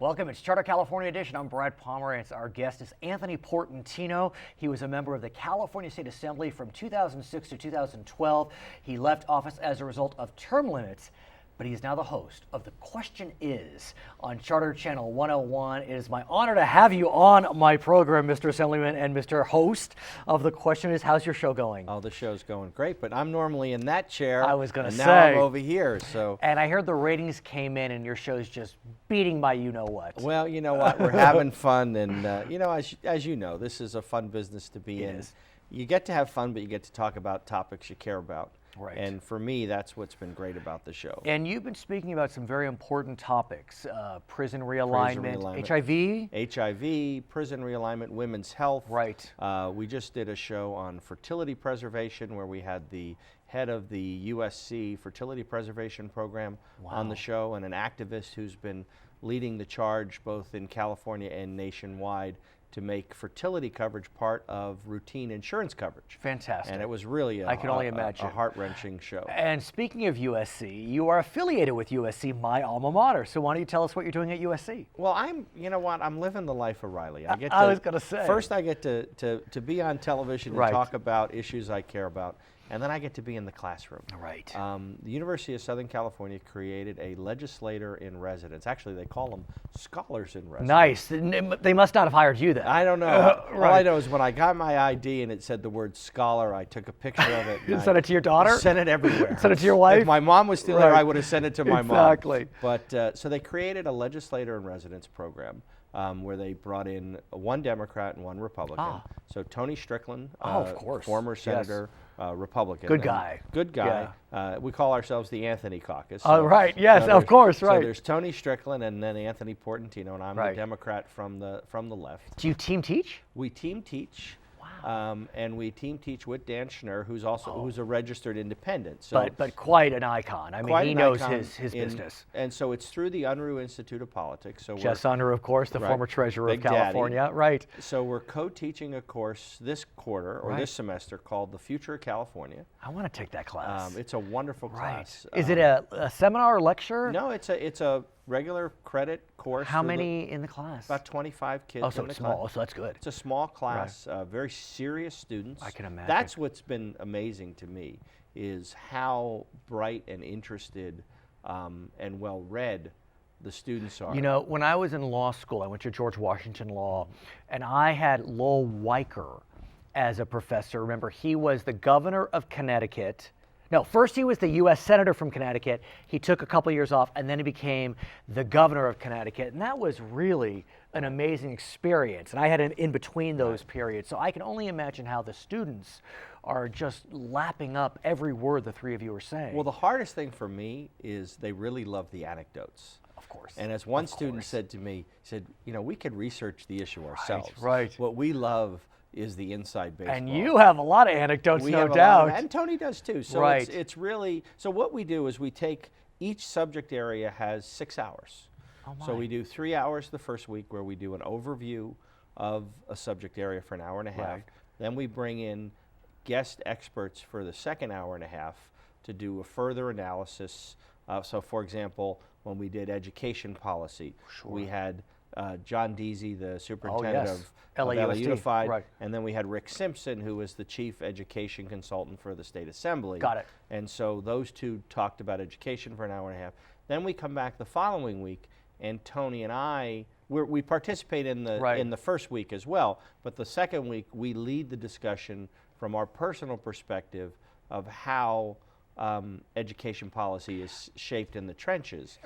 Welcome. It's Charter California Edition. I'm Brad Pomerance. Our guest is Anthony Portantino. He was a member of the California State Assembly from 2006 to 2012. He left office as a result of term limits, but he is now the host of The Question Is on Charter Channel 101. It is my honor to have you on my program, Mr. Assemblyman and Mr. Host of The Question Is. How's your show going? Oh, the show's going great, but I'm normally in that chair. I was going to say. Now I'm over here, so. And I heard the ratings came in and your show's just beating my you-know-what. Well, you know what? We're having fun, and you know, as you know, this is a fun business to be in. You get to have fun, but you get to talk about topics you care about. Right. And for me, that's what's been great about the show. And you've been speaking about some very important topics, prison realignment, HIV, prison realignment, women's health. Right. We just did a show on fertility preservation where we had the head of the USC fertility preservation program on the show, and an activist who's been leading the charge both in California and nationwide to make fertility coverage part of routine insurance coverage. Fantastic. And it was really I can only imagine a heart-wrenching show. And speaking of USC, you are affiliated with USC, my alma mater. So why don't you tell us what you're doing at USC? Well, you know what, I'm living the life of Riley. I was going to say. First I get to be on television and talk about issues I care about. And then I get to be in the classroom. Right. The University of Southern California created a legislator in residence. Actually, they call them scholars in residence. Nice. They must not have hired you then. I don't know. All I know is when I got my ID and it said the word scholar, I took a picture of it. You sent it to your daughter? Sent it everywhere. Sent it to your wife? If my mom was still there, I would have sent it to my mom. Exactly. But so they created a legislator in residence program. Where they brought in one Democrat and one Republican. So Tony Strickland, of course, former senator, Republican. Good guy. Good guy. Yeah. We call ourselves the Anthony Caucus. Oh, right. Yes, of course. Right. So there's Tony Strickland and then Anthony Portantino, and I'm the Democrat from the left. Do you team teach? We team teach. And we team teach with Dan Schnur, who's a registered independent. So but quite an icon. I mean, he knows his business. And so it's through the Unruh Institute of Politics. So Jess Unruh, of course, the former treasurer of California. Daddy. Right. So we're co-teaching a course this quarter or this semester called The Future of California. I want to take that class. It's a wonderful class. Is it a seminar or lecture? No, it's a regular credit course. How many in the class? About 25 kids. Oh, so it's small. So that's good. It's a small class. Very serious students. I can imagine. That's what's been amazing to me is how bright and interested and well read the students are. You know, when I was in law school, I went to George Washington Law, and I had Lowell Weicker as a professor. Remember, he was the governor of Connecticut. No, first he was the U.S. Senator from Connecticut. He took a couple years off, and then he became the governor of Connecticut. And that was really an amazing experience. And I had an in between those periods. So I can only imagine how the students are just lapping up every word the three of you are saying. Well, the hardest thing for me is they really love the anecdotes. Of course. And as one student said to me, he said, you know, we could research the issue ourselves. Right. What we love is the inside baseball. And you have a lot of anecdotes, no doubt. And Tony does too. So it's really, so what we do is we take, each subject area has 6 hours. Oh my. So we do 3 hours the first week where we do an overview of a subject area for an hour and a half. Then we bring in guest experts for the second hour and a half to do a further analysis. So for example, when we did education policy, we had John Deasy, the superintendent of LA Unified, and then we had Rick Simpson, who was the chief education consultant for the state assembly. Got it. And so those two talked about education for an hour and a half. Then we come back the following week, and Tony and I, we participate in the first week as well, but the second week we lead the discussion from our personal perspective of how education policy is shaped in the trenches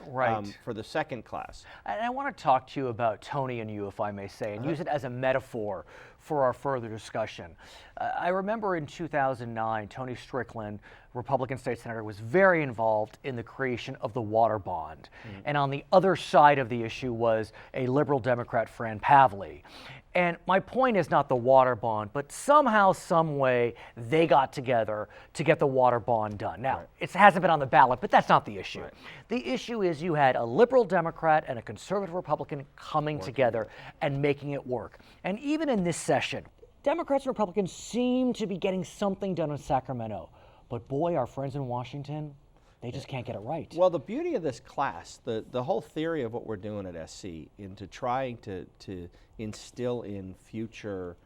for the second class. And I want to talk to you about Tony and you, if I may say, and use it as a metaphor for our further discussion. I remember in 2009, Tony Strickland, Republican state senator, was very involved in the creation of the water bond. And on the other side of the issue was a liberal Democrat, Fran Pavley. And my point is not the water bond, but somehow, some way, they got together to get the water bond done. Now, it hasn't been on the ballot, but that's not the issue. The issue is you had a liberal Democrat and a conservative Republican coming together and making it work. And even in this session, Democrats and Republicans seem to be getting something done in Sacramento. But boy, our friends in Washington, They just can't get it right. Well, the beauty of this class, the whole theory of what we're doing at SC into trying to instill in future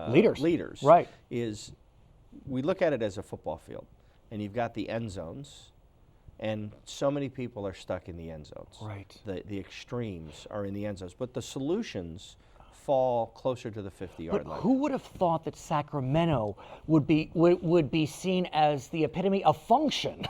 leaders right. is we look at it as a football field, and you've got the end zones, and so many people are stuck in the end zones. Right. The extremes are in the end zones, but the solutions fall closer to the 50-yard line. Who would have thought that Sacramento would be seen as the epitome of function?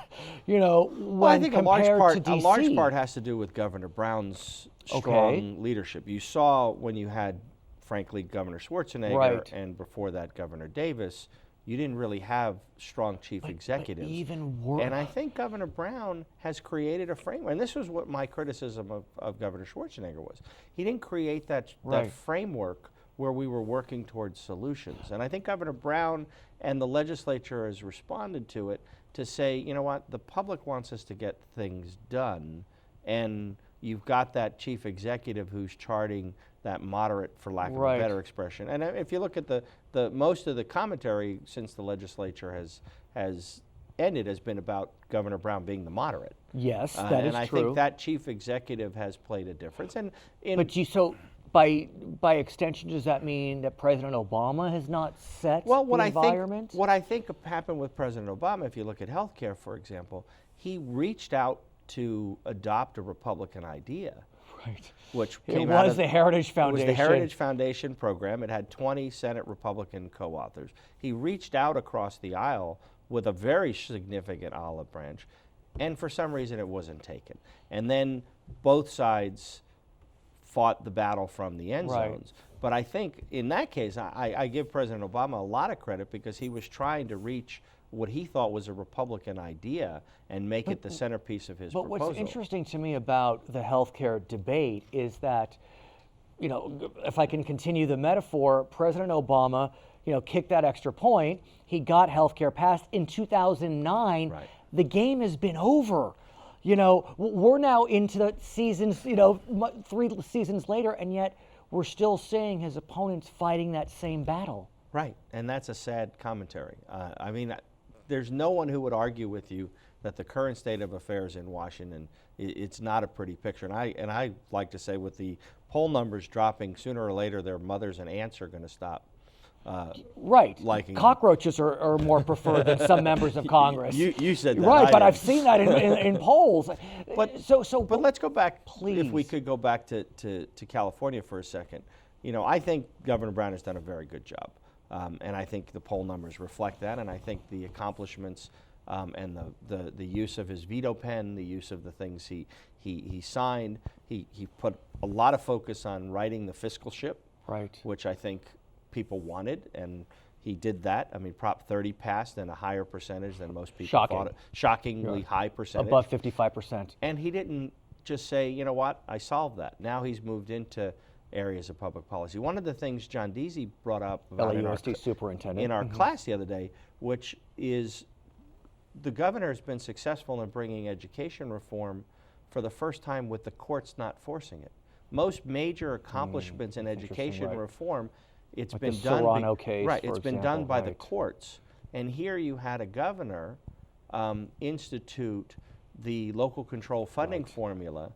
You know, when I think compared to DC. a large part has to do with Governor Brown's strong leadership. You saw when you had, frankly, Governor Schwarzenegger and before that Governor Davis, you didn't really have strong chief executives. But even worse. And I think Governor Brown has created a framework. And this was what my criticism of Governor Schwarzenegger was. He didn't create that framework where we were working towards solutions. And I think Governor Brown and the legislature has responded to it to say, you know what, the public wants us to get things done. And you've got that chief executive who's charting that moderate, for lack of a better expression. And if you look at the most of the commentary since the legislature has ended has been about Governor Brown being the moderate. Yes, that is and true. I think that chief executive has played a difference. And so by extension, does that mean that President Obama has not set the environment? What I think happened with President Obama, if you look at healthcare, for example, he reached out to adopt a Republican idea. Right. Which came out of the Heritage Foundation. It was the Heritage Foundation program. It had 20 Senate Republican co-authors. He reached out across the aisle with a very significant olive branch, and for some reason it wasn't taken. And then both sides fought the battle from the end zones. But I think in that case, I give President Obama a lot of credit because he was trying to reach what he thought was a Republican idea and make it the centerpiece of his proposal. But what's interesting to me about the healthcare debate is that, you know, if I can continue the metaphor, President Obama, you know, kicked that extra point. He got healthcare passed in 2009. The game has been over. You know, we're now into the seasons, you know, 3 seasons later, and yet we're still seeing his opponents fighting that same battle. Right, and that's a sad commentary. I mean, there's no one who would argue with you that the current state of affairs in Washington, it's not a pretty picture. And I like to say with the poll numbers dropping, sooner or later their mothers and aunts are going to stop liking cockroaches are more preferred than some members of Congress. You said that. Right, but I've seen that in polls. But let's go back, please. If we could go back to California for a second. You know, I think Governor Brown has done a very good job. And I think the poll numbers reflect that, and I think the accomplishments and the use of his veto pen, the use of the things he signed, he put a lot of focus on righting the fiscal ship, which I think people wanted, and he did that. I mean, Prop 30 passed in a higher percentage than most people thought it. Shockingly high percentage. Above 55%. And he didn't just say, you know what, I solved that. Now he's moved into areas of public policy. One of the things John Deasy brought up about superintendent in our class the other day, which is the governor has been successful in bringing education reform for the first time with the courts not forcing it. Most major accomplishments in education reform, it's been done it's been done by the courts. And here you had a governor institute the local control funding formula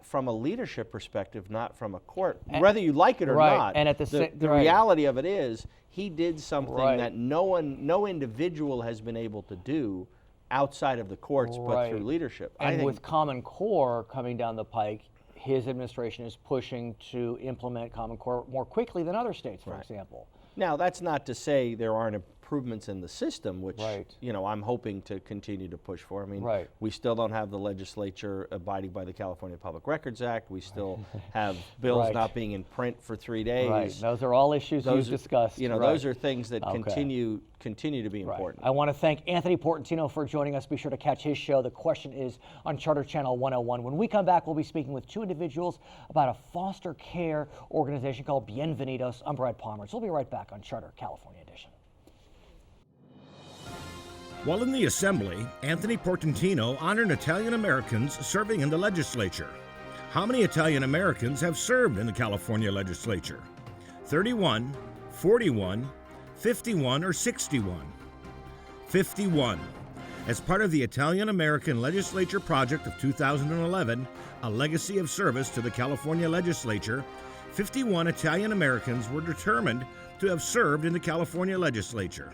from a leadership perspective, not from a court, whether you like it or not. And at the reality of it is, he did something that no individual has been able to do outside of the courts, but through leadership. And with Common Core coming down the pike, his administration is pushing to implement Common Core more quickly than other states, for example. Now, that's not to say there aren't improvements in the system, which you know I'm hoping to continue to push for. I mean, we still don't have the legislature abiding by the California Public Records Act. We still have bills not being in print for 3 days. Those are all issues you've discussed. You know, those are things that continue to be important. I want to thank Anthony Portantino for joining us. Be sure to catch his show. The Question Is on Charter Channel 101. When we come back, we'll be speaking with 2 individuals about a foster care organization called Bienvenidos. I'm Brad Pomerance. We'll be right back on Charter California Edition. While in the Assembly, Anthony Portantino honored Italian Americans serving in the legislature. How many Italian Americans have served in the California legislature? 31, 41, 51, or 61? 51. As part of the Italian-American Legislature Project of 2011, a legacy of service to the California legislature, 51 Italian-Americans were determined to have served in the California legislature.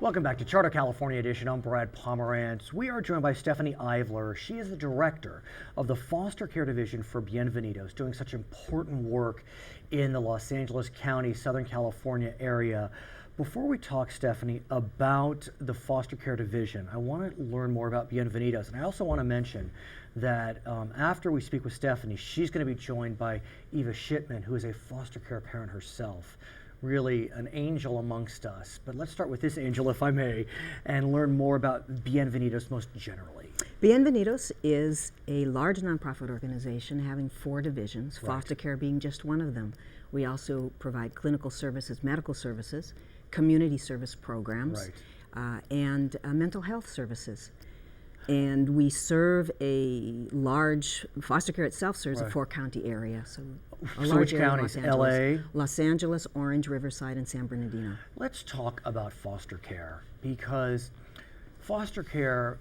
Welcome back to Charter California Edition. I'm Brad Pomerance. We are joined by Stephanie Ivler. She is the director of the Foster Care Division for Bienvenidos, doing such important work in the Los Angeles County, Southern California area. Before we talk, Stephanie, about the Foster Care Division, I want to learn more about Bienvenidos. And I also want to mention that after we speak with Stephanie, she's going to be joined by Shipman, who is a foster care parent herself. Really an angel amongst us. But let's start with this angel, if I may, and learn more about Bienvenidos most generally. Bienvenidos is a large nonprofit organization having 4 divisions, foster care being just one of them. We also provide clinical services, medical services, community service programs, and mental health services. And we serve a large, foster care itself serves a 4-county area. So which counties? LA? Los Angeles, Orange, Riverside, and San Bernardino. Let's talk about foster care, because foster care,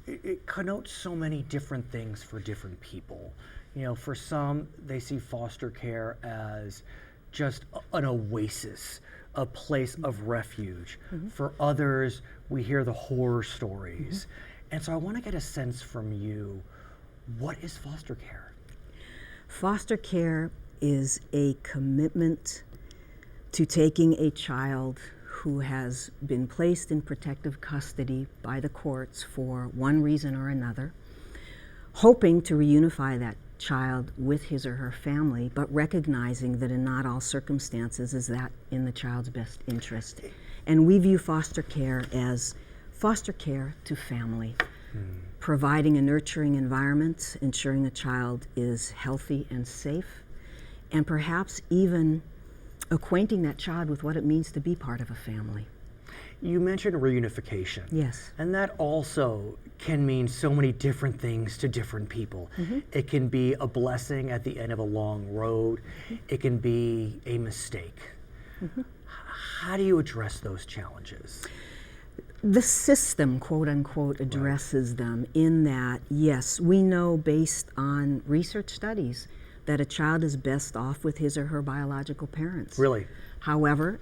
it connotes so many different things for different people. You know, for some, they see foster care as just an oasis, a place of refuge. For others, we hear the horror stories. And so I want to get a sense from you, what is foster care? Foster care is a commitment to taking a child who has been placed in protective custody by the courts for one reason or another, hoping to reunify that child with his or her family, but recognizing that in not all circumstances is that in the child's best interest. And we view foster care as foster care to family, providing a nurturing environment, ensuring a child is healthy and safe, and perhaps even acquainting that child with what it means to be part of a family. You mentioned reunification. Yes. And that also can mean so many different things to different people. It can be a blessing at the end of a long road. It can be a mistake. How do you address those challenges? The system, quote unquote, addresses them in that, yes, we know based on research studies that a child is best off with his or her biological parents. Really? However,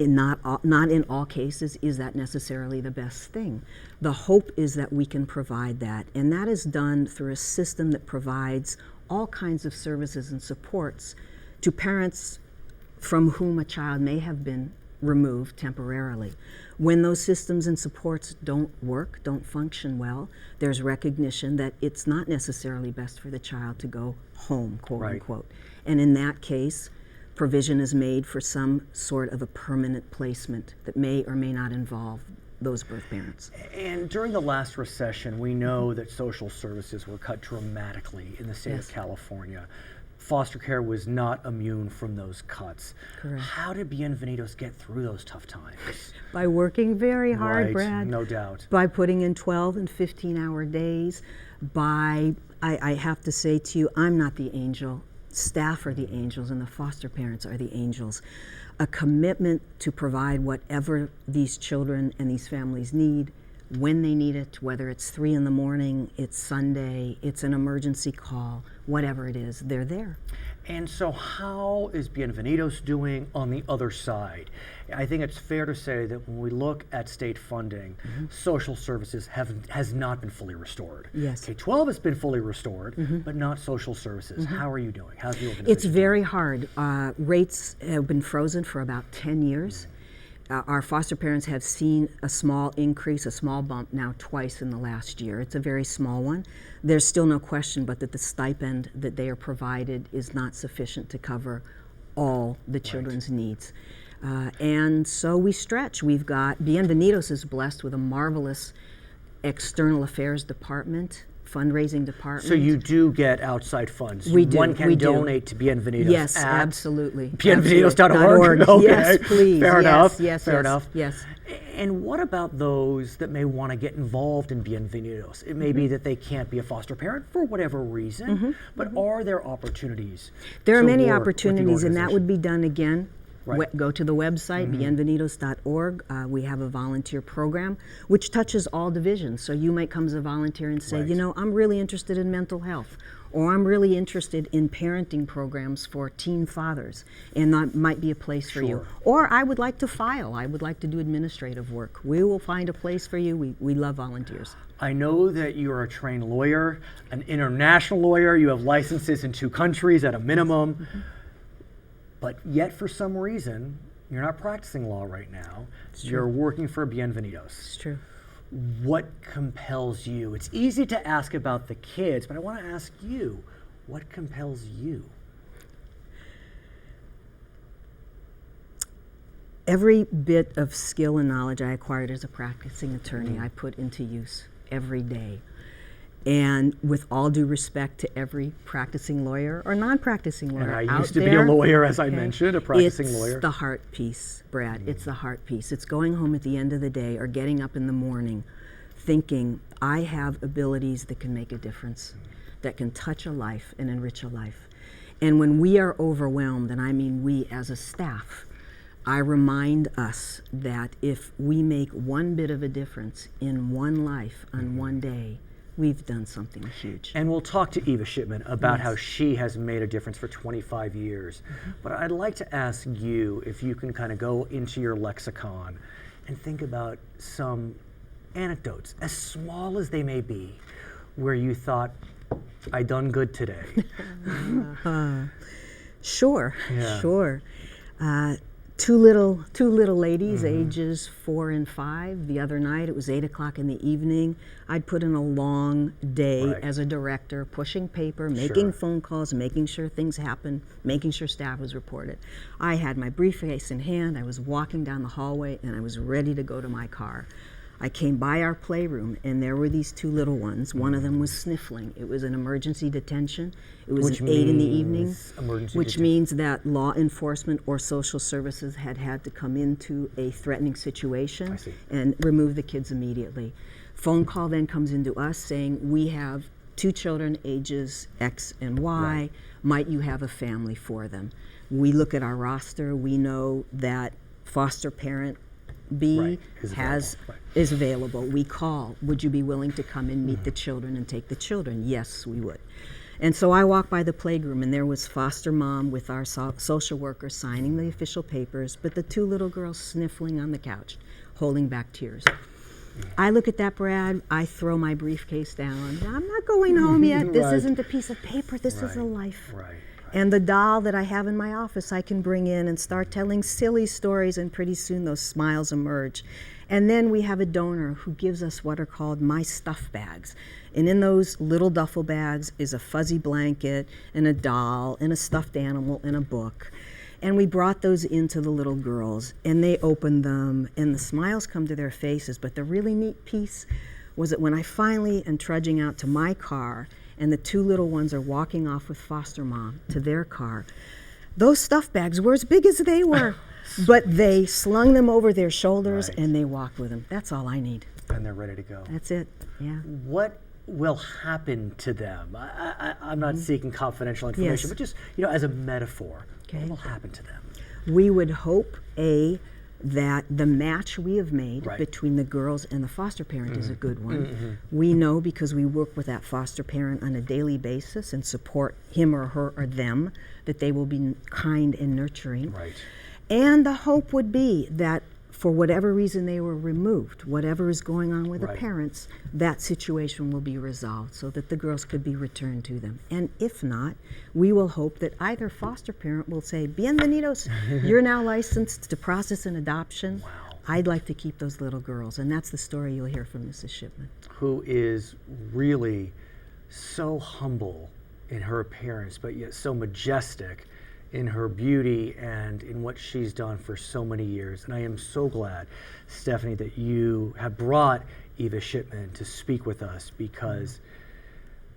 not in all cases is that necessarily the best thing. The hope is that we can provide that, and that is done through a system that provides all kinds of services and supports to parents from whom a child may have been removed temporarily. When those systems and supports don't work, don't function well, there's recognition that it's not necessarily best for the child to go home, quote unquote. And in that case, provision is made for some sort of a permanent placement that may or may not involve those birth parents. And during the last recession, we know that social services were cut dramatically in the state of California. Foster care was not immune from those cuts. Correct. How did Bienvenidos get through those tough times? By working very hard, Brad. No doubt. By putting in 12 and 15-hour days, I have to say to you, I'm not the angel. Staff are the angels, and the foster parents are the angels. A commitment to provide whatever these children and these families need, when they need it, whether it's 3 in the morning, it's Sunday, it's an emergency call, whatever it is, they're there. And so how is Bienvenidos doing on the other side? I think it's fair to say that when we look at state funding, social services has not been fully restored. Yes. K-12 has been fully restored, but not social services. How are you doing? How's the organization It's very hard. Rates have been frozen for about 10 years. Our foster parents have seen a small increase, a small bump now twice in the last year. It's a very small one. There's still no question but that the stipend that they are provided is not sufficient to cover all the children's needs. And so we stretch. We've got, Bienvenidos is blessed with a marvelous external affairs department, fundraising department. So you do get outside funds. We do. One can donate to Bienvenidos. Yes, at absolutely. Bienvenidos.org. Okay. Yes, please. Fair enough. Fair enough. Yes. And what about those that may want to get involved in Bienvenidos? It may be that they can't be a foster parent for whatever reason, but are there opportunities? There are to many work with the opportunities, and that organization? would be done again Right. Go to the website, bienvenidos.org. We have a volunteer program which touches all divisions. So you might come as a volunteer and say, Right. you know, I'm really interested in mental health, or I'm really interested in parenting programs for teen fathers, and that might be a place for you. Sure. Or I would like to file. I would like to do administrative work. We will find a place for you. We love volunteers. I know that you are a trained lawyer, an international lawyer. You have licenses in 2 countries at a minimum. But yet, for some reason, you're not practicing law right now. You're working for Bienvenidos. It's true. What compels you? It's easy to ask about the kids, but I want to ask you, what compels you? Every bit of skill and knowledge I acquired as a practicing attorney, I put into use every day. And with all due respect to every practicing lawyer or non-practicing lawyer And I out used to there, be a lawyer, as I okay, mentioned, a practicing it's lawyer. the heart piece, Brad. It's the heart piece. It's going home at the end of the day or getting up in the morning thinking, I have abilities that can make a difference, that can touch a life and enrich a life. And when we are overwhelmed, and I mean we as a staff, I remind us that if we make one bit of a difference in one life on one day, we've done something huge. And we'll talk to Eva Shipman about Yes. how she has made a difference for 25 years. But I'd like to ask you if you can kind of go into your lexicon and think about some anecdotes, as small as they may be, where you thought, I done good today. Sure, Yeah. sure. Two little ladies, ages 4 and 5. The other night, it was 8 o'clock in the evening. I'd put in a long day Right. as a director, pushing paper, making Sure. phone calls, making sure things happened, making sure staff was reported. I had my briefcase in hand. I was walking down the hallway, and I was ready to go to my car. I came by our playroom, and there were these 2 little ones. One of them was sniffling. It was an emergency detention. It was Which at 8 in the evening, means emergency which detention. means that law enforcement or social services had to come into a threatening situation I see. and remove the kids immediately. Phone call then comes into us saying, we have 2 children ages X and Y. Right. Might you have a family for them? We look at our roster. We know that foster parent B Right, is has available, right. is available. We call, would you be willing to come and meet the children and take the children? Yes, we would. And so I walked by the playroom, and there was foster mom with our social worker signing the official papers, but the 2 little girls sniffling on the couch, holding back tears. I look at that, Brad, I throw my briefcase down. I'm not going home yet. This Right. isn't a piece of paper, this is a Right, life. right. And the doll that I have in my office, I can bring in and start telling silly stories, and pretty soon those smiles emerge. And then we have a donor who gives us what are called my stuff bags. And in those little duffel bags is a fuzzy blanket and a doll and a stuffed animal and a book. And we brought those into the little girls, and they opened them, and the smiles come to their faces. But the really neat piece was that when I finally am trudging out to my car, and the 2 little ones are walking off with foster mom to their car, those stuff bags were as big as they were, but they slung them over their shoulders Right. and they walked with them. That's all I need. And they're ready to go. That's it. Yeah. What will happen to them? I'm not seeking confidential information, Yes. but just, as a metaphor, Okay. what will happen to them? We would hope, that the match we have made Right. between the girls and the foster parent is a good one. We know, because we work with that foster parent on a daily basis and support him or her or them, that they will be kind and nurturing. Right. And the hope would be that for whatever reason they were removed, whatever is going on with the Right. parents, that situation will be resolved so that the girls could be returned to them. And if not, we will hope that either foster parent will say, Bienvenidos, you're now licensed to process an adoption. Wow. I'd like to keep those little girls. And that's the story you'll hear from Mrs. Shipman. Who is really so humble in her appearance, but yet so majestic in her beauty and in what she's done for so many years. And I am so glad, Stephanie, that you have brought Eva Shipman to speak with us, because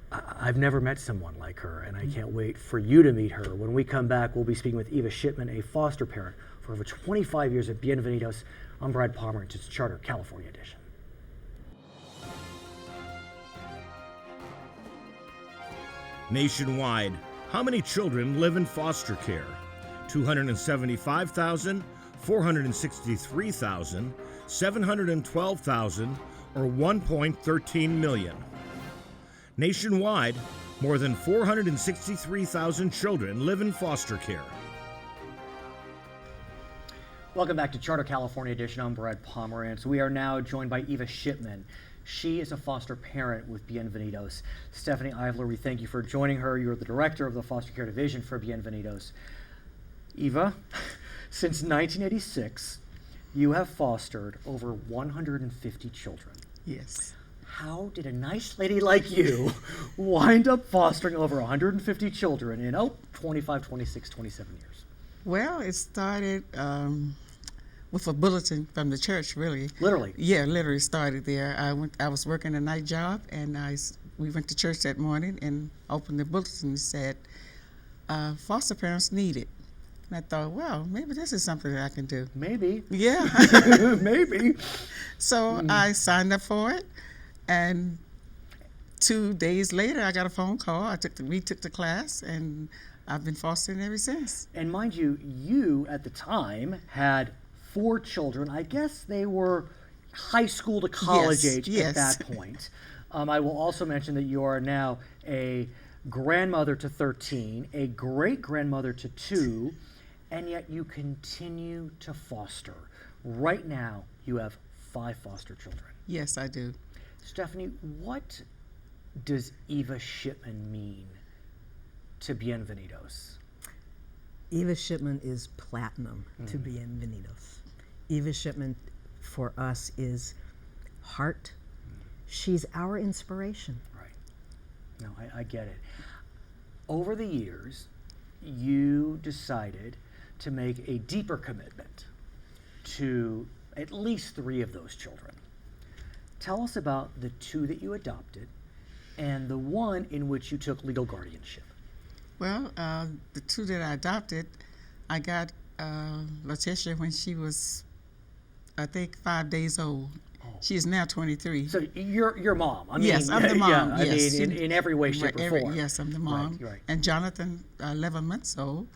I've never met someone like her, and I can't wait for you to meet her. When we come back, we'll be speaking with Eva Shipman, a foster parent for over 25 years at Bienvenidos. I'm Brad Pomerance. It's Charter California Edition. Nationwide, how many children live in foster care? 275,000, 463,000, 712,000, or 1.13 million. Nationwide, more than 463,000 children live in foster care. Welcome back to Charter California Edition. I'm Brad Pomerance. We are now joined by Eva Shipman. She is a foster parent with Bienvenidos. Stephanie Ivler, we thank you for joining her. You're the director of the foster care division for Bienvenidos. Eva, since 1986, you have fostered over 150 children. Yes. How did a nice lady like you wind up fostering over 150 children in, 25, 26, 27 years? Well, it started with a bulletin from the church, really. Literally? Yeah, literally started there. I was working a night job, and we went to church that morning and opened the bulletin and said, foster parents needed. And I thought, well, maybe this is something that I can do. Maybe. Yeah. Maybe. So I signed up for it, and 2 days later, I got a phone call. We took the class, and I've been fostering ever since. And mind you, you at the time had 4 children. I guess they were high school to college age at that point. I will also mention that you are now a grandmother to 13, a great-grandmother to 2, and yet you continue to foster. Right now, you have 5 foster children. Yes, I do. Stephanie, what does Eva Shipman mean to Bienvenidos? Eva Shipman is platinum to Bienvenidos. Eva Shipman for us is heart. She's our inspiration. Right. No, I get it. Over the years, you decided to make a deeper commitment to at least 3 of those children. Tell us about the 2 that you adopted and the one in which you took legal guardianship. Well, the 2 that I adopted, I got Letitia when she was, I think, 5 days old. She is now 23. So you're your mom. I mean, yes, I'm the mom. Yeah, yes. I mean, in every way, shape, or form. Yes, I'm the mom. Right. And Jonathan, 11 months old.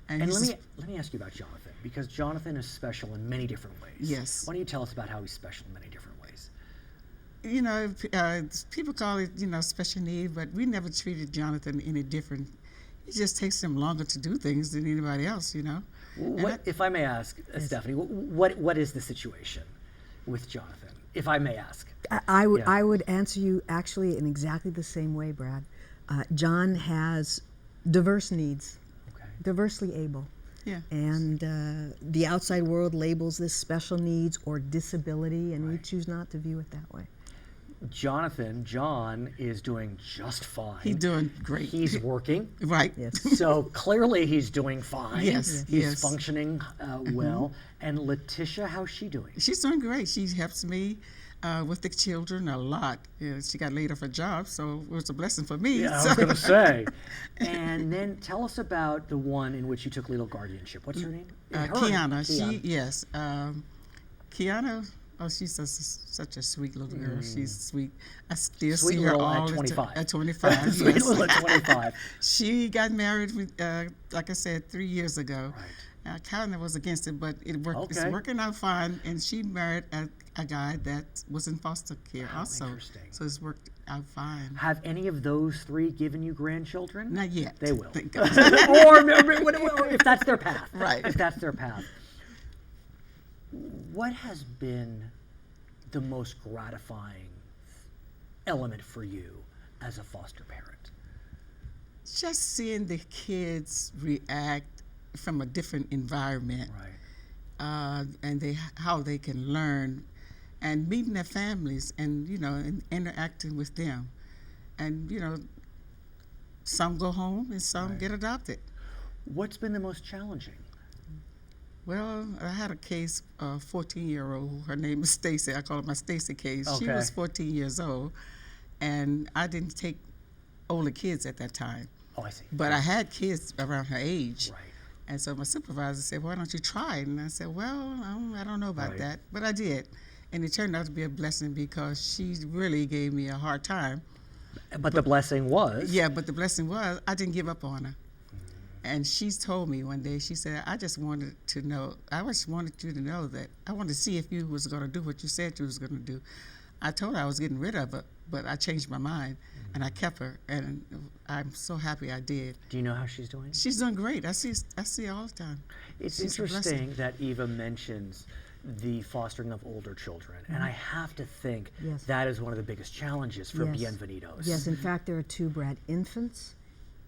And let me ask you about Jonathan, because Jonathan is special in many different ways. Yes. Why don't you tell us about how he's special in many different ways? You know, people call it, special need, but we never treated Jonathan any different. It just takes him longer to do things than anybody else, If I may ask, Stephanie, what is the situation with Jonathan, if I may ask? I would answer you actually in exactly the same way, Brad. John has diverse needs, diversely able. Yeah. And the outside world labels this special needs or disability, and we choose not to view it that way. John is doing just fine. He's doing great. He's working. Right. Yes. So clearly he's doing fine. Yes. He's functioning well. And Letitia, how's she doing? She's doing great. She helps me with the children a lot. She got laid off a job, so it was a blessing for me. Yeah, I was going to say. And then tell us about the one in which you took legal guardianship. What's her name? Kiana. Kiana. Oh, she's such a sweet little girl. She's sweet. I still sweet see her little all at 25. At 25. Sweet yes. little at 25. She got married, like I said, 3 years ago. Right. Kiana was against it, but it worked. Okay. It's working out fine. And she married a guy that was in foster care also. Interesting. So it's worked out fine. Have any of those 3 given you grandchildren? Not yet. They will. Thank God. or if that's their path. Right. If that's their path. What has been the most gratifying element for you as a foster parent? Just seeing the kids react from a different environment. Right. And how they can learn, and meeting their families, and and interacting with them, and some go home and some get adopted. What's been the most challenging? Well, I had a case, a 14-year-old. Her name is Stacy. I call it my Stacy case. She was 14 years old, and I didn't take older kids at that time. Oh, I see. But I had kids around her age. Right. And so my supervisor said, "Why don't you try it?" And I said, "Well, I don't know about that." But I did. And it turned out to be a blessing because she really gave me a hard time. But the blessing was? Yeah, but the blessing was I didn't give up on her. And she's told me one day, she said, I just wanted you to know that I wanted to see if you was going to do what you said you was going to do. I told her I was getting rid of her, but I changed my mind, and I kept her, and I'm so happy I did. Do you know how she's doing? She's doing great. I see her all the time. It's She's a blessing. interesting that Eva mentions the fostering of older children, and I have to think Yes. that is one of the biggest challenges for Yes. Bienvenidos. Yes, in fact, there are two, Brad, infants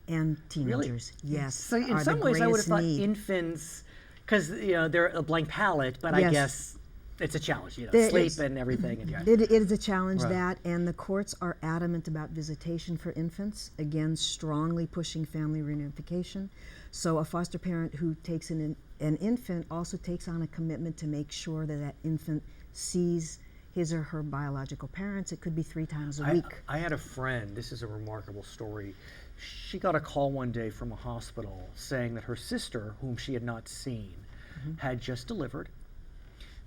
and teenagers. Yes. So in are the some ways, I would have greatest thought need. infants, because they're a blank palette, but I Yes. guess it's a challenge. There Sleep is. and everything. And It is a challenge, Right. that, and the courts are adamant about visitation for infants, again, strongly pushing family reunification. So a foster parent who takes an infant also takes on a commitment to make sure that that infant sees his or her biological parents. It could be 3 times a week. I had a friend, this is a remarkable story. She got a call one day from a hospital saying that her sister, whom she had not seen, had just delivered.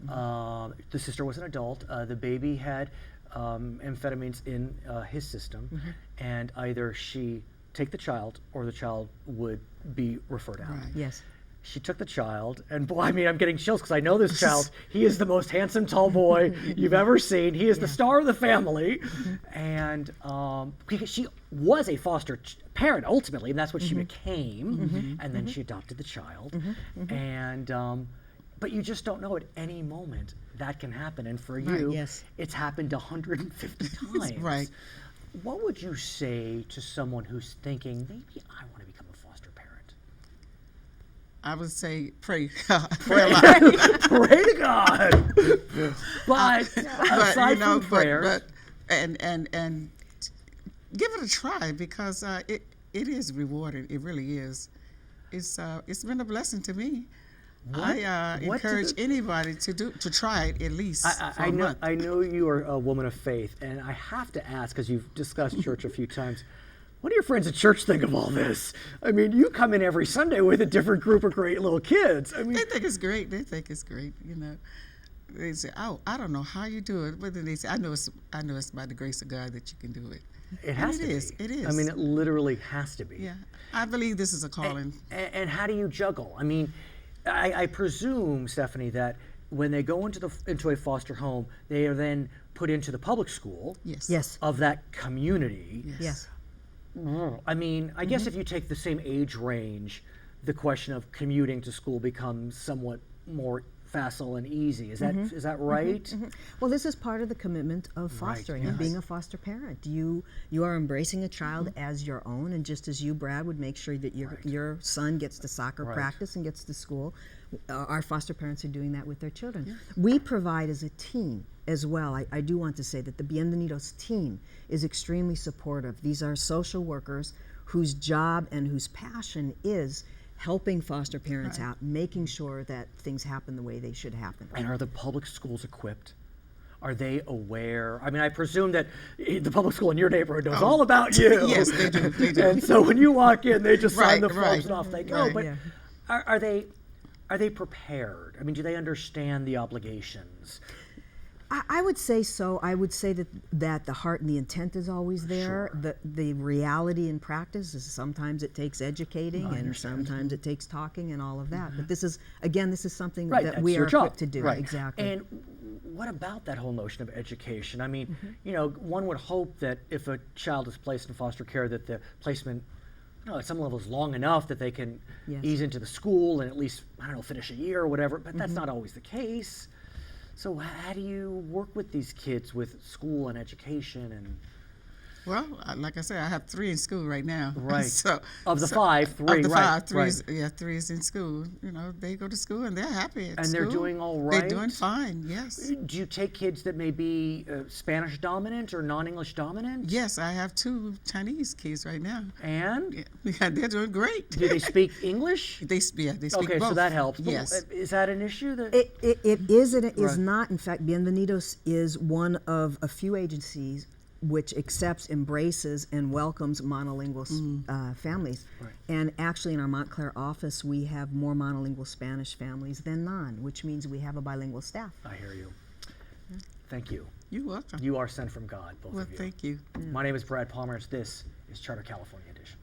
The sister was an adult. The baby had amphetamines in his system, and either she take the child or the child would be referred out. Right. Yes. She took the child, and boy, I mean, I'm getting chills because I know this child. He is the most handsome, tall boy you've ever seen. He is the star of the family, and because she was a foster parent ultimately, and that's what she became. And then she adopted the child, and but you just don't know at any moment that can happen. And for you, yes. it's happened 150 times. Right. What would you say to someone who's thinking, maybe I want to become a foster parent? I would say pray. Pray a lot. Pray to God. But aside from prayers, and give it a try, because it is rewarding. It really is. It's been a blessing to me. I what encourage anybody to try it at least for a month. I know you are a woman of faith, and I have to ask, because you've discussed church a few times, what do your friends at church think of all this? I mean, you come in every Sunday with a different group of great little kids. I mean, They think it's great. They think it's great. They say, "Oh, I don't know how you do it," but then they say, "I know it's by the grace of God that you can do it." it has And to be. It is. I mean, it literally has to be. Yeah, I believe this is a calling. And how do you juggle? I mean, I presume, Stephanie, that when they go into a foster home, they are then put into the public school Yes. Yes. of that community. Yes. I mean, I guess if you take the same age range, the question of commuting to school becomes somewhat more facile and easy. Is that right? Well, this is part of the commitment of fostering and being a foster parent. You are embracing a child as your own, and just as you, Brad, would make sure that your son gets to soccer practice and gets to school, our foster parents are doing that with their children. Yeah. We provide as a team as well. I do want to say that the Bienvenidos team is extremely supportive. These are social workers whose job and whose passion is helping foster parents out, making sure that things happen the way they should happen. And are the public schools equipped? Are they aware? I mean, I presume that the public school in your neighborhood knows all about you. Yes, they do. They do. And so when you walk in, they just sign the Right, forms right, and off they go. right. But Yeah. are they prepared? I mean, do they understand the obligations? I would say so. I would say that the heart and the intent is always there. The reality in practice is sometimes it takes educating and sometimes it takes talking and all of that. But this is something that that's we your are job. equipped to do. Right. Exactly. And what about that whole notion of education? I mean, one would hope that if a child is placed in foster care, that the placement, at some level is long enough that they can ease into the school and at least, finish a year or whatever, but that's not always the case. So how do you work with these kids with school and education and? Well, like I said, I have 3 in school right now. Right. So of the 5, 3, of the right? 5, 3 is in school. They go to school and they're happy at And school. they're doing all right? They're doing fine. Yes. Do you take kids that may be Spanish dominant or non-English dominant? Yes, I have 2 Chinese kids right now. And Yeah, they're doing great. do they speak English? They speak Okay, both. so that helps. But Yes. is that an issue? That It is and it is Right. not. In fact, Bienvenidos is one of a few agencies which accepts, embraces, and welcomes monolingual families. Right. And actually, in our Montclair office, we have more monolingual Spanish families than non, which means we have a bilingual staff. I hear you. Thank you. You're welcome. You are sent from God, both Well, of you. thank you. My name is Brad Pomerance. This is Charter California Edition.